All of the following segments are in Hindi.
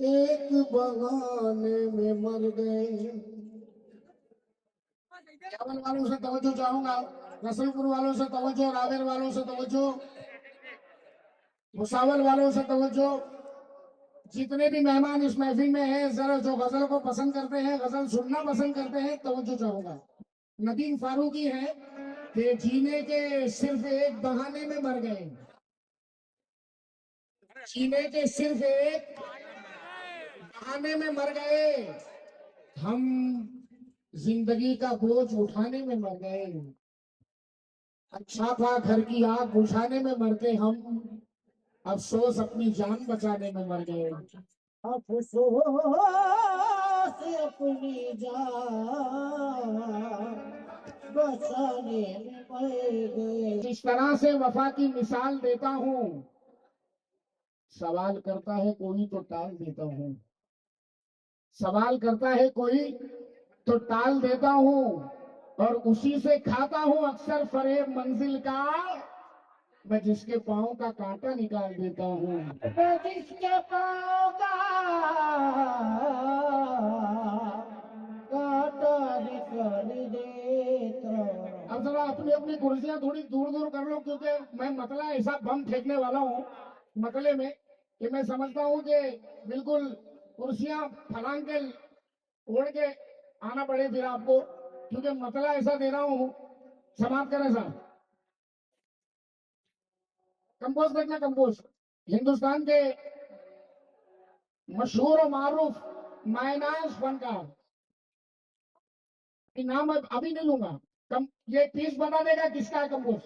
एक बगाने में मर गए। चावल वालों से तवज्जो चाहूंगा, रसूलपुर वालों से तवज्जो, रावेर वालों से तवज्जो, भुसावल वालों से तवज्जो। जितने भी मेहमान इस महफिल में हैं, जरा जो गजल को पसंद करते हैं, गजल सुनना पसंद करते हैं, तवज्जो चाहूंगा। नदीम फारूकी है कि जीने के सिर्फ एक बहाने में मर गए। जीने के सिर्फ एक बहाने में मर गए। हम जिंदगी का बोझ उठाने में मर गए। अच्छा था घर की आग बुझाने में मरते हम, अफसोस अपनी जान बचाने में मर गए। अफसोस अपनी जान बचाने में मर गए। जिस तरह से वफा की मिसाल देता हूँ, सवाल करता है कोई तो टाल देता हूँ। सवाल करता है कोई तो टाल देता हूँ, और उसी से खाता हूँ अक्सर फरेब मंजिल का। मैं जिसके पाँव का कांटा निकाल देता हूँ। मैं जिसके पाँव का कांटा निकाल देता। अब जरा अपनी अपनी कुर्सियां थोड़ी दूर दूर कर लो, क्योंकि मैं मतला ऐसा बम फेंकने वाला हूँ मतले में कि मैं समझता हूँ कि बिल्कुल कुर्सियां फलांग के ओढ़ के आना पड़े फिर आपको, क्योंकि मतला ऐसा दे रहा हूँ। समाप्त करें साहब, कंपोज करना। कंपोज हिंदुस्तान के मशहूर और मारूफ मायनाज फनकार, नाम अभी नहीं लूंगा। ये पीस बता देगा किसका है कंपोज।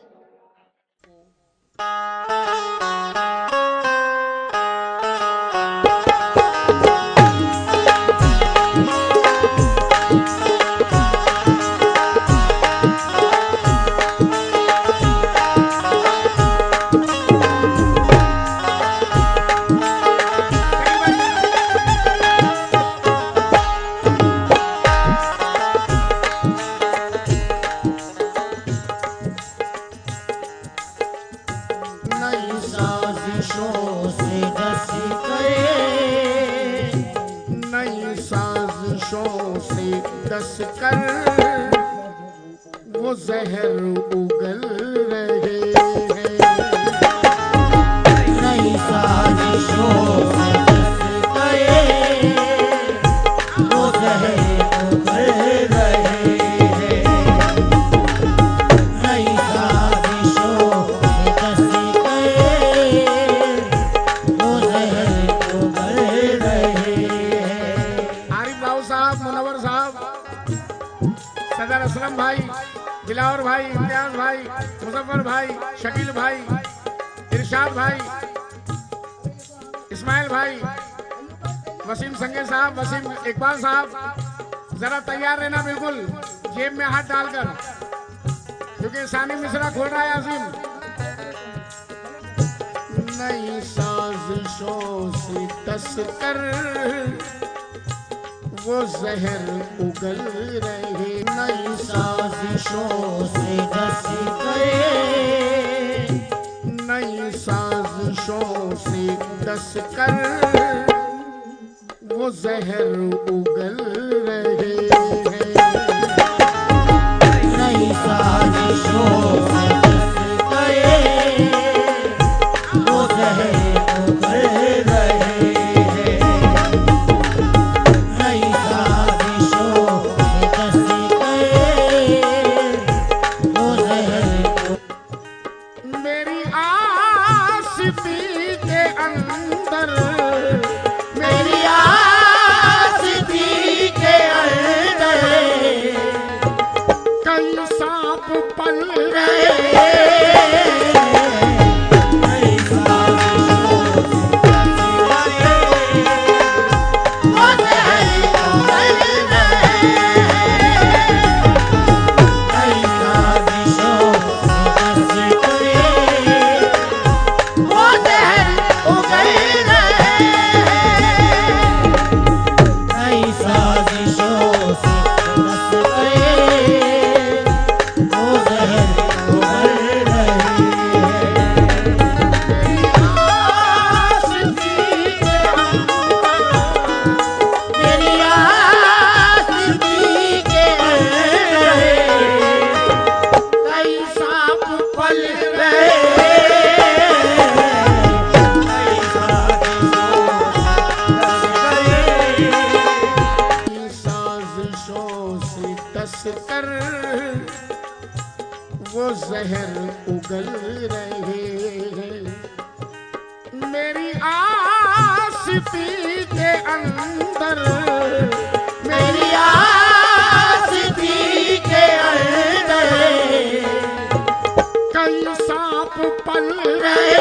दस कर वो जहर उगल रहे हैं। नई साजिशों से दस करे वो जहर उगल रहे हैं। नई साजिशों से दस करे वो जहर उगल रहे हैं। आरिफ राव साहब, मुनव्वर साहब, सदर असलम भाई, दिलावर भाई, इम्तियाज भाई, मुजफ्फर भाई, शकील भाई, इरशाद भाई, इस्माइल भाई, वसीम संगे साहब, वसीम इकबाल साहब, जरा तैयार रहना बिल्कुल जेब में हाथ डालकर, क्योंकि सानी मिश्रा खोल रहा है अजीम। नई साजिशों से तस्कर वो जहर उगल रहे। नई साजिशों से दस करे, नई साजिशों से दस कर वो जहर उगल रहे हैं। नई साजिशों से दस करे वो जहर उगल रहे हैं। मेरी आशिकी के अंदर, मेरी आशिकी के अंदर जहर उगल रहे हैं। मेरी आशिकी के अंदर, मेरी आशिकी के अंदर कई सांप पल रहे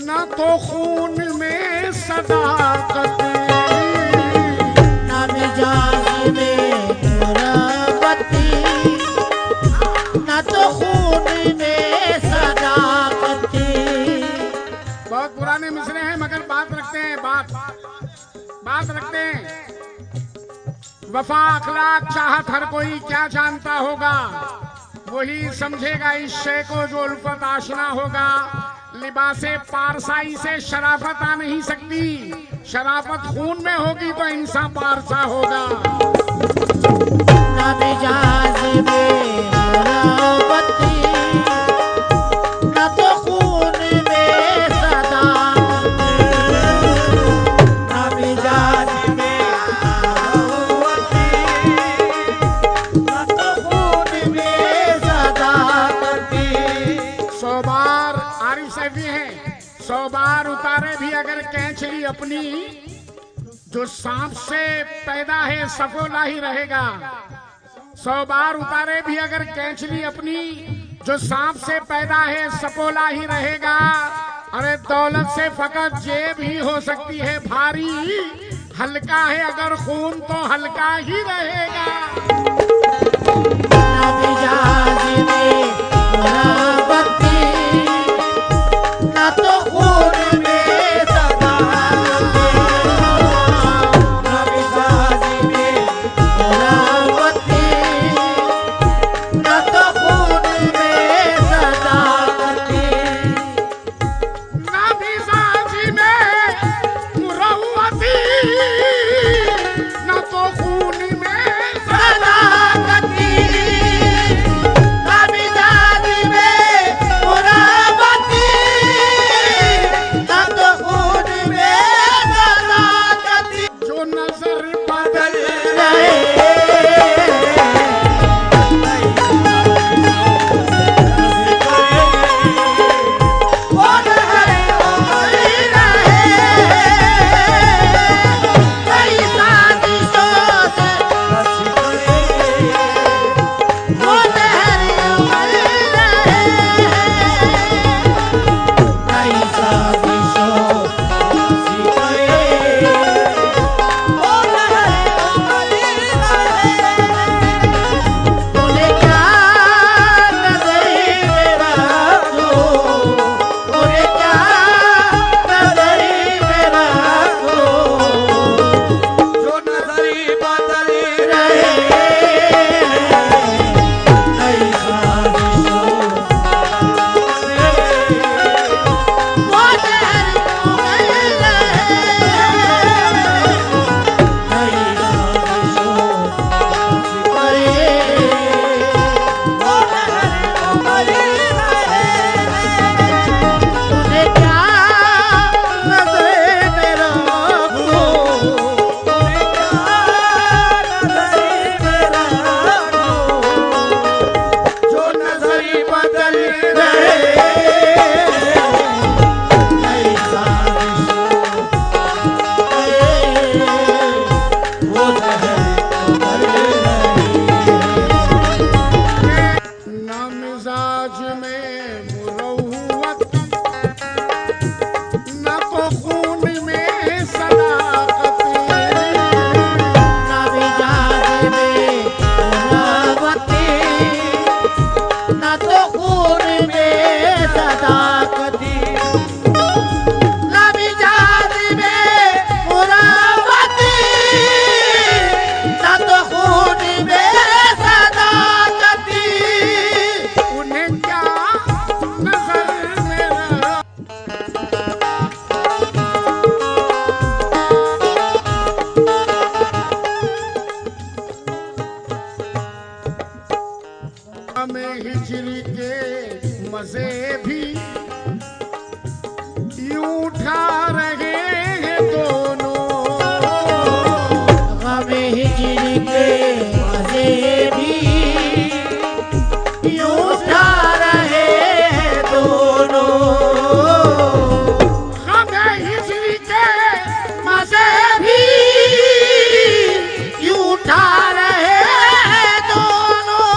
न तो खून में सदाकत, न मिजाज में मुरब्बती, न तो खून में सदाकती। बहुत पुराने मिसरे हैं मगर बात रखते हैं, बात रखते हैं। वफा अखलाक चाहत हर कोई क्या जानता होगा, वही समझेगा इस शे को जो उल्फत आशना होगा। लिबासे पारसाई से शराफत आ नहीं सकती, शराफत खून में होगी तो इंसान पारसा होगा। न मिजाज में मुरब्बती, न तो खून में सदाकती, न मिजाज में मुरब्बती, न तो खून में सदाकती। 100 बार आरिफ सैफी है, 100 बार उतारे भी अगर कैंचली अपनी, जो सांप से पैदा है सफोला ही रहेगा। 100 बार उतारे भी अगर कैंचली अपनी, जो सांप से पैदा है सफोला ही रहेगा। अरे दौलत से फकत जेब ही हो सकती है भारी, हल्का है अगर खून तो हल्का ही रहेगा। न मिजाज में मुरब्बती, न तो खून में सदाकती, न मिजाज में मुरब्बती, न तो खून में सदाकती। ना मिजाज में मुरव्वती, ना तो खून में सदाकती, मजे भी यूं उठा रहे हैं दोनों, गमे हिजर के मजे भी यूं उठा रहे हैं दोनों, गमे हिजर के मजे भी यूं उठा रहे हैं दोनों,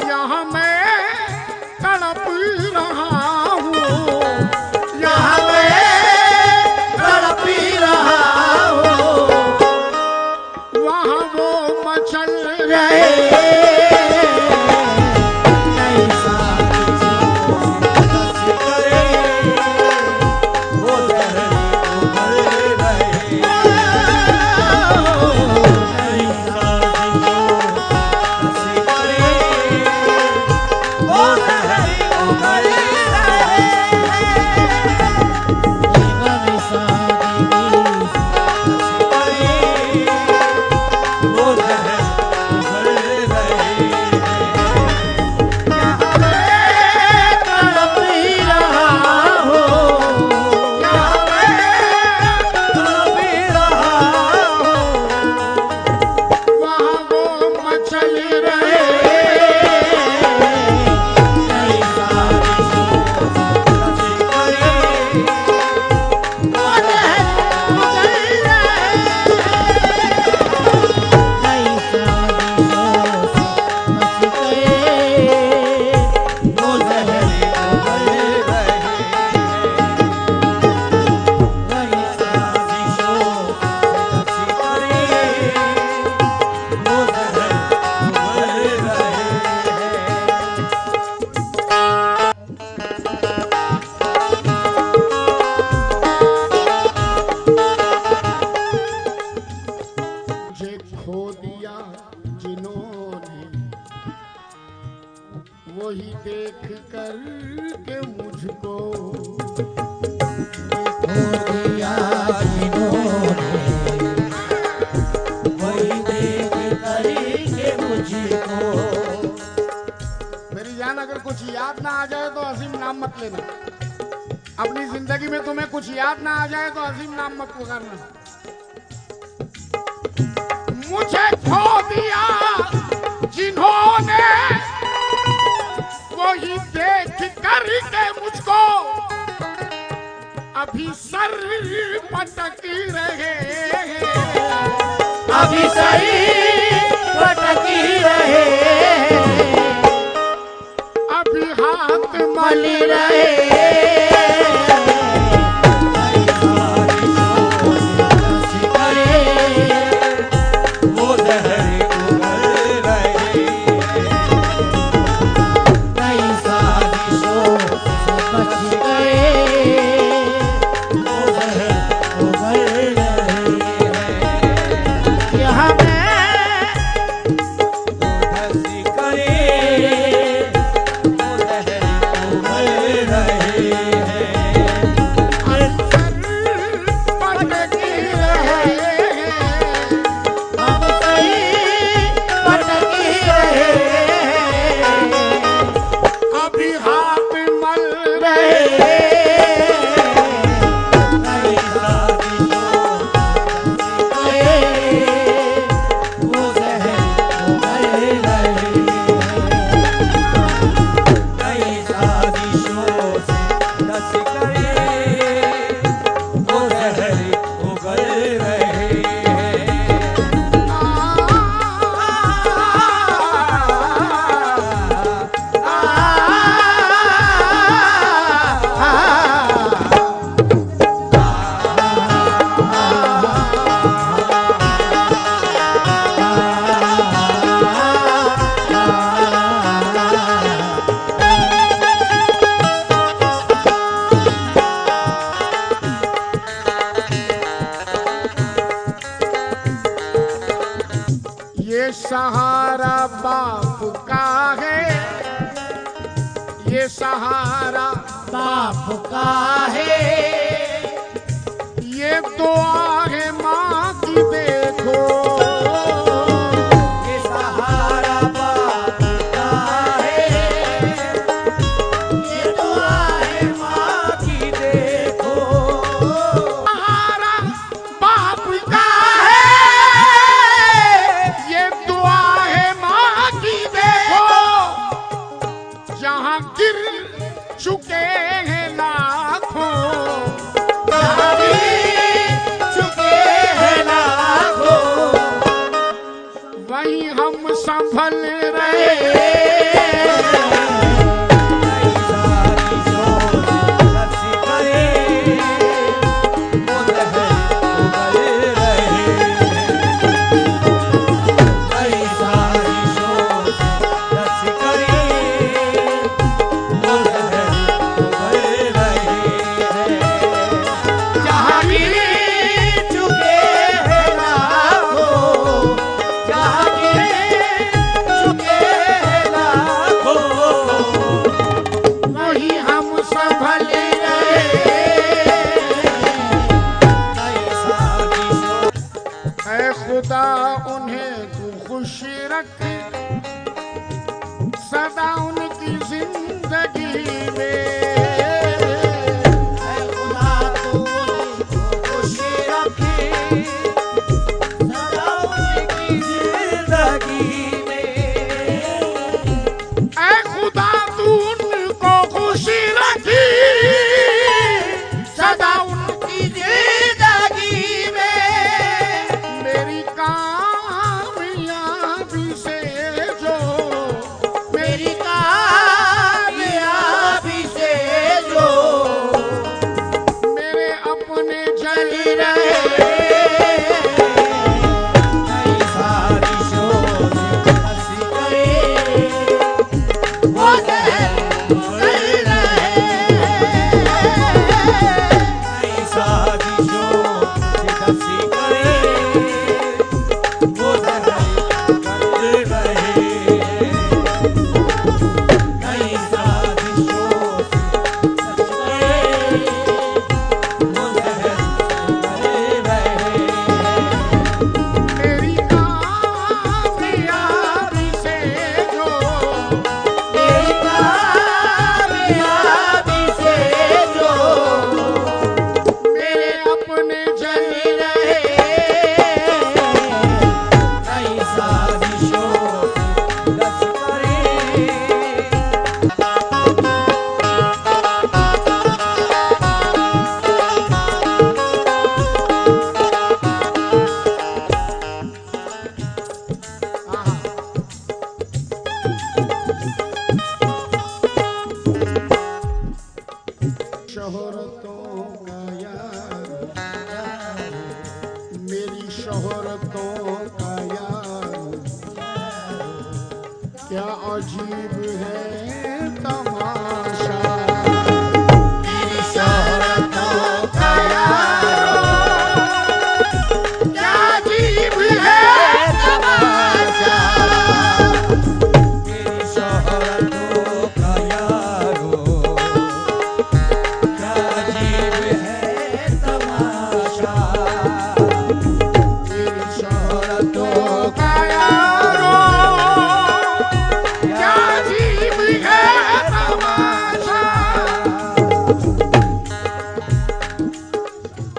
यहाँ मैं तड़प रहा हूँ, यहाँ मैं तड़प रहा हूँ, वहाँ वो मचल रहे मुझे खो दिया जिन्होंने, वही देख कर के मुझको खो दिया जिन्होंने, वही देख करके मुझको। मेरी जान, अगर कुछ याद ना आ जाए तो अजीम नाम मत लेना। अपनी जिंदगी में तुम्हें कुछ याद ना आ जाए तो अजीम नाम मत पुकारना। मुझे खो दिया जिन्होंने, वही देख करके मुझको अभी सर पटक रहे हैं, अभी सही पटकी रहे, अभी हाथ मल रहे, वो दहर उगल रहे, कई साजिशों से बच गए, वो दहर उगल रहे हैं। यहाँ मैं धसी करे, वो दहर उगल रहे हैं, पटकी रहे हैं, हम सही पटकी रहे, अभी हाथ मल रहे, रहे, कई साजिशों से वो दहर उगल रहे हैं, कई साजिशों से धस गए, वो दहर उगल रहे हैं। ये सहारा बाप का है, ये सहारा बाप का है, ये दुआ है माँ की देखो, ये सहारा बाप का है, ये दुआ है माँ की देखो, सहारा बाप का है, ये दुआ है माँ की देखो, जहाँ गिर चुके हैं लाखों, जहाँ भी चुके हैं लाखों, वहीं हम संभल रहे, कई साजिशों से धस गए, वो दहर उगल रहे हैं, कई साजिशों से धस गए, वो दहर उगल रहे हैं, जहाँ भी चुके हैं लाखों, जहाँ भी चुके हैं लाखों, वहीं हम संभल रहे। कई साजिशों ऐ खुदा उन्हें तू खुश रख, सदा उनकी जिंदगी में, है खुदा तू उनको खुश रखे, सदा उनकी जिंदगी में, ऐ खुदा तू उनको खुशी रखी, सदा उनकी जिंदगी में, मेरी कामयाबी से जो, मेरी कामयाबी से शोहरतों का यार क्या अजीब है तमाशा। मेरी शोहरतों का यारो क्या अजीब है तमाशा। मेरी शोहरतों का यारो क्या अजीब है तमाशा। मेरी शोहरतों का यारो क्या अजीब है तमाशा।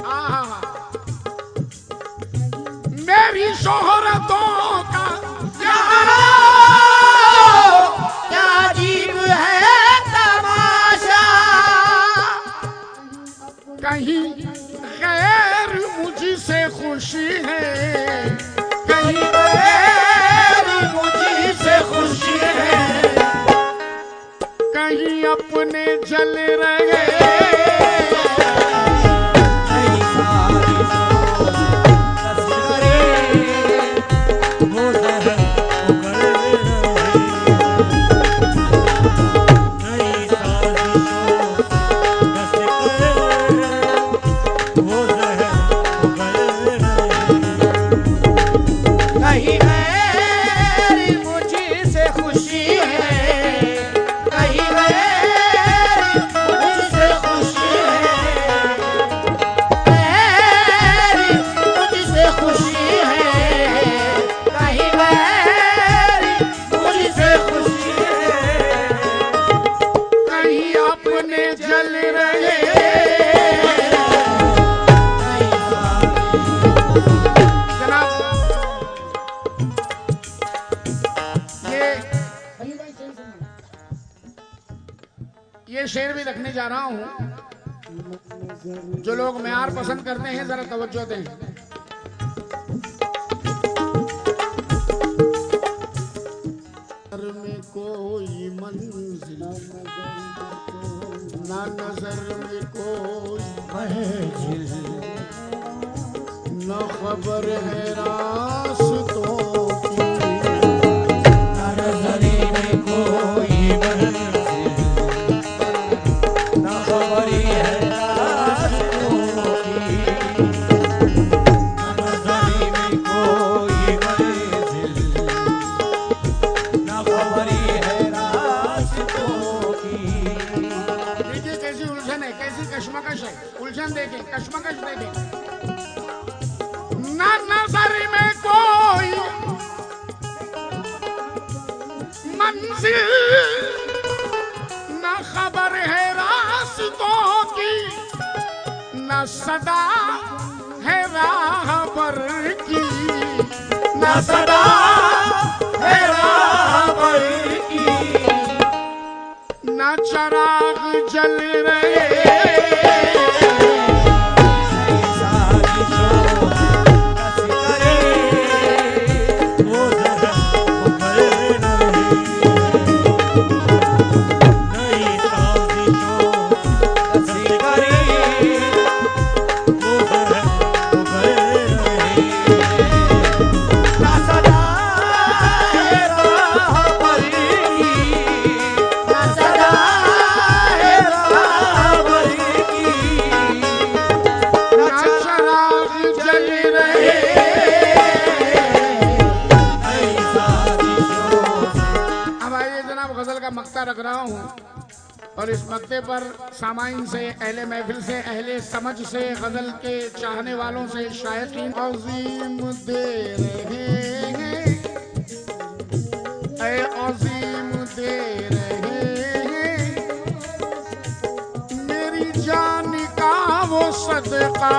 आहा, मेरी शोहरतों का यारो क्या अजीब है तमाशा। कहीं गैर मुझसे खुशी है, कहीं गैर मुझसे खुशी है। कहीं अपने जल रहे। नई साजिशों तस्करे वो जहर उगल रहे। नई साजिशों तस्करे वो जहर उगल रहे। कहीं गैर मुझसे खुशी है, कहीं गैर मुझसे खुशी है। गैर मुझसे खुशी है, कहीं गैर मुझसे खुशी है। कहीं अपने जल रहे। जनाब, ये शेर भी रखने जा रहा हूँ। जो लोग म्यार पसंद करते हैं जरा तवज्जो दें। नजर में कोई मंजिल ना नजर में कोई मंजिल न खबर है रास्तों की। नजरे में कोई मंजिल न खबरी है रास्तों की। नजरे में कोई मंजिल न खबरी है रास्तों की। देखिए कैसी उलझन है, कैसी कश्मकश है। उलझन देखें, कश्मकश देखें। ना नजर में कोई मंजिल न खबर है रास्तों की, न सदा है राहबर की, न सदा है राहबर की। न चराग जल रहे। नई साजिशों तस्करे वो जहर उगल रहे। नई साजिशों तस्करे वो जहर उगल रहे। ना सदा है राहबर की, ना सदा है राहबर की। न चराग जल रहे। नई साजिशों अब आइए जनाब, गजल का मक्ता रख रहा हूँ और इस मक्ते पर सामाइन से, अहले महफिल से, अहले समझ से, गजल के चाहने वालों से, शायकीन अजीम दे रहे हैं, ऐ अजीम दे रहे हैं। मेरी जान का वो सदका